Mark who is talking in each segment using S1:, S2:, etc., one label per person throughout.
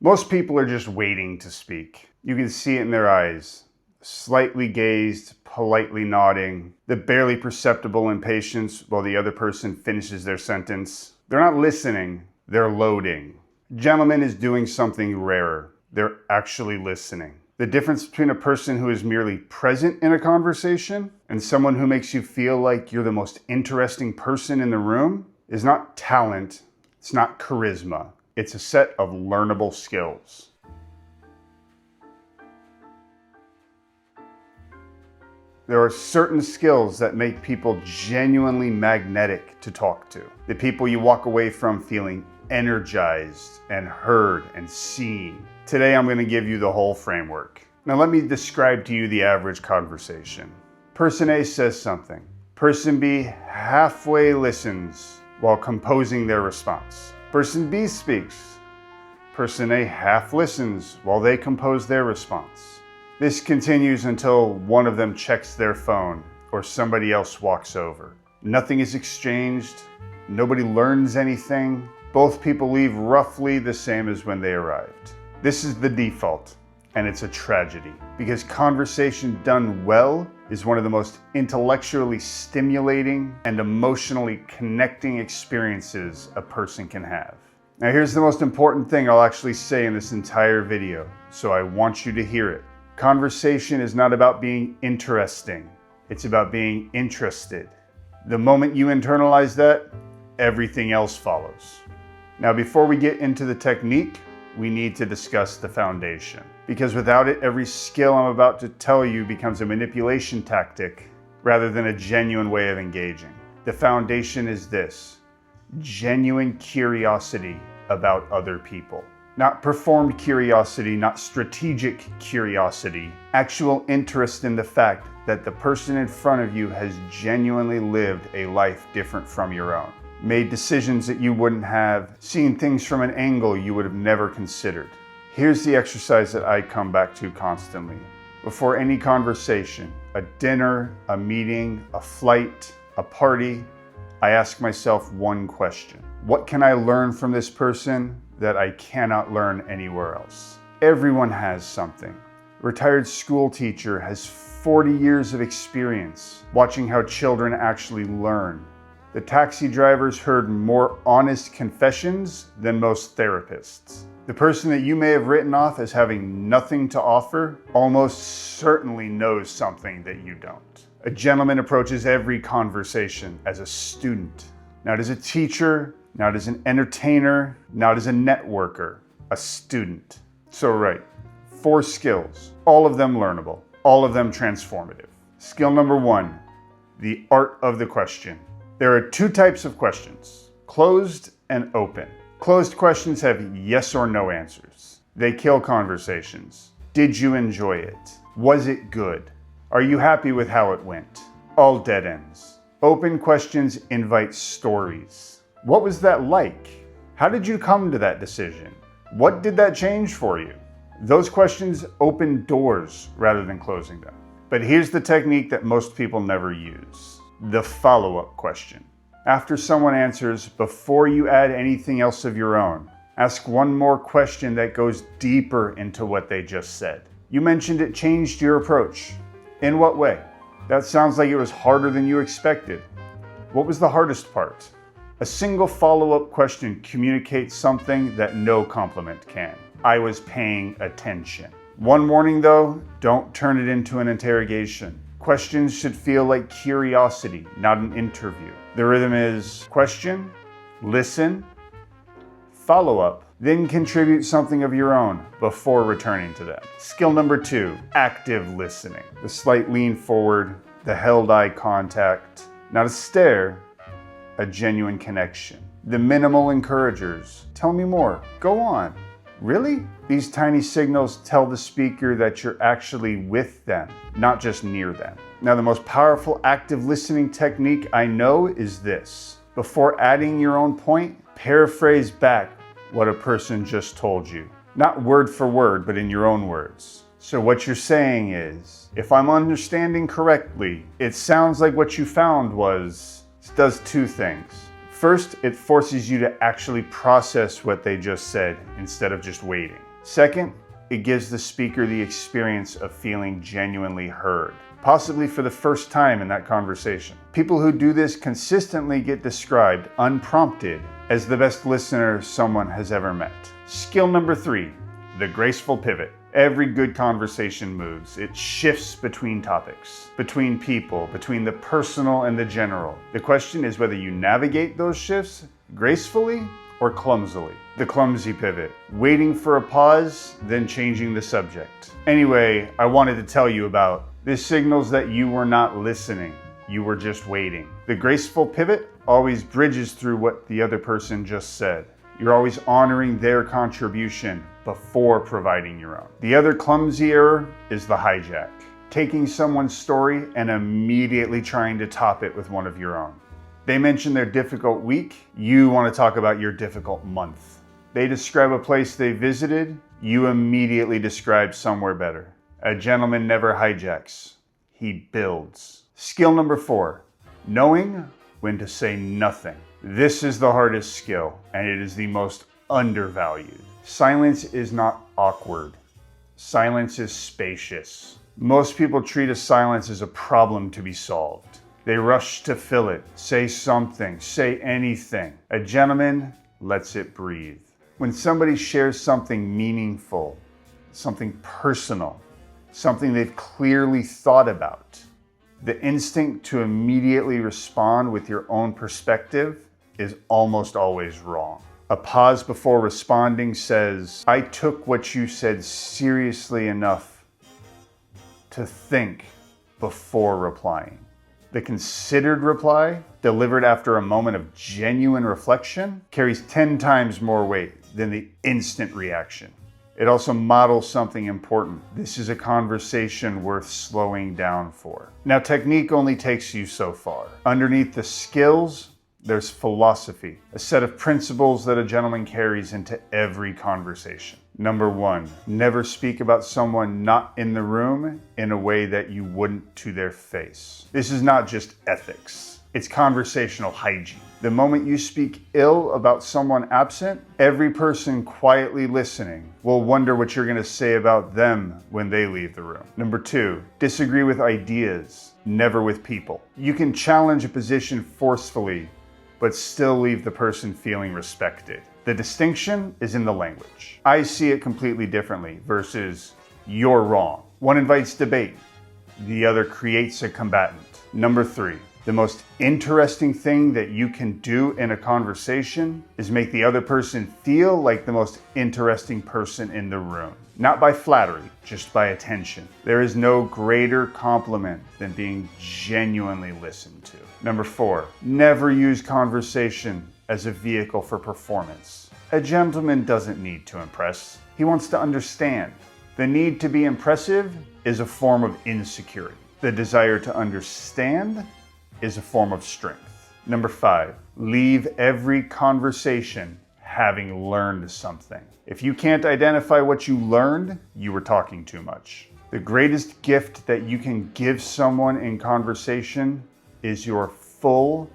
S1: Most people are just waiting to speak. You can see it in their eyes. Slightly gazed, politely nodding, the barely perceptible impatience while the other person finishes their sentence. They're not listening, they're loading. Gentleman is doing something rarer. They're actually listening. The difference between a person who is merely present in a conversation and someone who makes you feel like you're the most interesting person in the room is not talent, it's not charisma. It's a set of learnable skills. There are certain skills that make people genuinely magnetic to talk to. The people you walk away from feeling energized and heard and seen. Today I'm going to give you the whole framework. Now let me describe to you the average conversation. Person A says something. Person B halfway listens while composing their response. Person B speaks. Person A half listens while they compose their response. This continues until one of them checks their phone or somebody else walks over. Nothing is exchanged. Nobody learns anything. Both people leave roughly the same as when they arrived. This is the default, and it's a tragedy because conversation done well is one of the most intellectually stimulating and emotionally connecting experiences a person can have. Now here's the most important thing I'll actually say in this entire video, so I want you to hear it. Conversation is not about being interesting, it's about being interested. The moment you internalize that, everything else follows. Now before we get into the technique, we need to discuss the foundation. Because without it, every skill I'm about to tell you becomes a manipulation tactic rather than a genuine way of engaging. The foundation is this: genuine curiosity about other people. Not performed curiosity, not strategic curiosity. Actual interest in the fact that the person in front of you has genuinely lived a life different from your own. Made decisions that you wouldn't have, seen things from an angle you would have never considered. Here's the exercise that I come back to constantly. Before any conversation, a dinner, a meeting, a flight, a party, I ask myself one question. What can I learn from this person that I cannot learn anywhere else? Everyone has something. A retired school teacher has 40 years of experience watching how children actually learn. The taxi drivers heard more honest confessions than most therapists. The person that you may have written off as having nothing to offer almost certainly knows something that you don't. A gentleman approaches every conversation as a student, not as a teacher, not as an entertainer, not as a networker, a student. So right, 4 skills, all of them learnable, all of them transformative. Skill number 1, the art of the question. There are 2 types of questions, closed and open. Closed questions have yes or no answers. They kill conversations. Did you enjoy it? Was it good? Are you happy with how it went? All dead ends. Open questions invite stories. What was that like? How did you come to that decision? What did that change for you? Those questions open doors rather than closing them. But here's the technique that most people never use. The follow-up question. After someone answers, before you add anything else of your own, ask one more question that goes deeper into what they just said. You mentioned it changed your approach. In what way? That sounds like it was harder than you expected. What was the hardest part? A single follow-up question communicates something that no compliment can. I was paying attention. One warning though, don't turn it into an interrogation. Questions should feel like curiosity, not an interview. The rhythm is question, listen, follow up, then contribute something of your own before returning to them. Skill number 2, active listening. The slight lean forward, the held eye contact, not a stare, a genuine connection. The minimal encouragers, tell me more, go on. Really? These tiny signals tell the speaker that you're actually with them, not just near them. Now, the most powerful active listening technique I know is this. Before adding your own point, paraphrase back what a person just told you. Not word for word, but in your own words. So what you're saying is, if I'm understanding correctly, it sounds like what you found was, it does 2 things. First, it forces you to actually process what they just said instead of just waiting. Second, it gives the speaker the experience of feeling genuinely heard, possibly for the first time in that conversation. People who do this consistently get described, unprompted, as the best listener someone has ever met. Skill number 3, the graceful pivot. Every good conversation moves. It shifts between topics, between people, between the personal and the general. The question is whether you navigate those shifts gracefully or clumsily. The clumsy pivot, waiting for a pause, then changing the subject. Anyway, I wanted to tell you about this signals that you were not listening. You were just waiting. The graceful pivot always bridges through what the other person just said. You're always honoring their contribution before providing your own. The other clumsy error is the hijack, taking someone's story and immediately trying to top it with one of your own. They mention their difficult week, you want to talk about your difficult month. They describe a place they visited, you immediately describe somewhere better. A gentleman never hijacks, he builds. Skill number 4, knowing when to say nothing. This is the hardest skill, and it is the most undervalued. Silence is not awkward. Silence is spacious. Most people treat a silence as a problem to be solved. They rush to fill it, say something, say anything. A gentleman lets it breathe. When somebody shares something meaningful, something personal, something they've clearly thought about, the instinct to immediately respond with your own perspective is almost always wrong. A pause before responding says, I took what you said seriously enough to think before replying. The considered reply, delivered after a moment of genuine reflection, carries 10 times more weight than the instant reaction. It also models something important. This is a conversation worth slowing down for. Now, technique only takes you so far. Underneath the skills, there's philosophy, a set of principles that a gentleman carries into every conversation. Number 1, never speak about someone not in the room in a way that you wouldn't to their face. This is not just ethics, it's conversational hygiene. The moment you speak ill about someone absent, every person quietly listening will wonder what you're going to say about them when they leave the room. Number 2, disagree with ideas, never with people. You can challenge a position forcefully, but still leave the person feeling respected. The distinction is in the language. I see it completely differently versus you're wrong. One invites debate, the other creates a combatant. Number 3, the most interesting thing that you can do in a conversation is make the other person feel like the most interesting person in the room. Not by flattery, just by attention. There is no greater compliment than being genuinely listened to. Number 4, never use conversation as a vehicle for performance. A gentleman doesn't need to impress. He wants to understand. The need to be impressive is a form of insecurity. The desire to understand is a form of strength. Number 5, leave every conversation having learned something. If you can't identify what you learned, you were talking too much. The greatest gift that you can give someone in conversation is your full,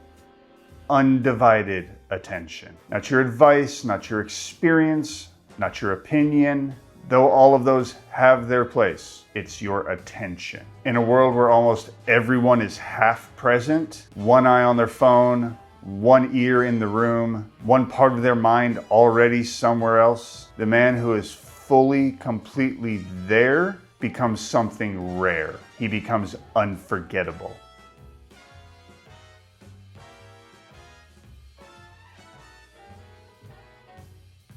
S1: undivided attention. Not your advice, not your experience, not your opinion. Though all of those have their place, it's your attention. In a world where almost everyone is half present, one eye on their phone, one ear in the room, one part of their mind already somewhere else, the man who is fully, completely there becomes something rare. He becomes unforgettable.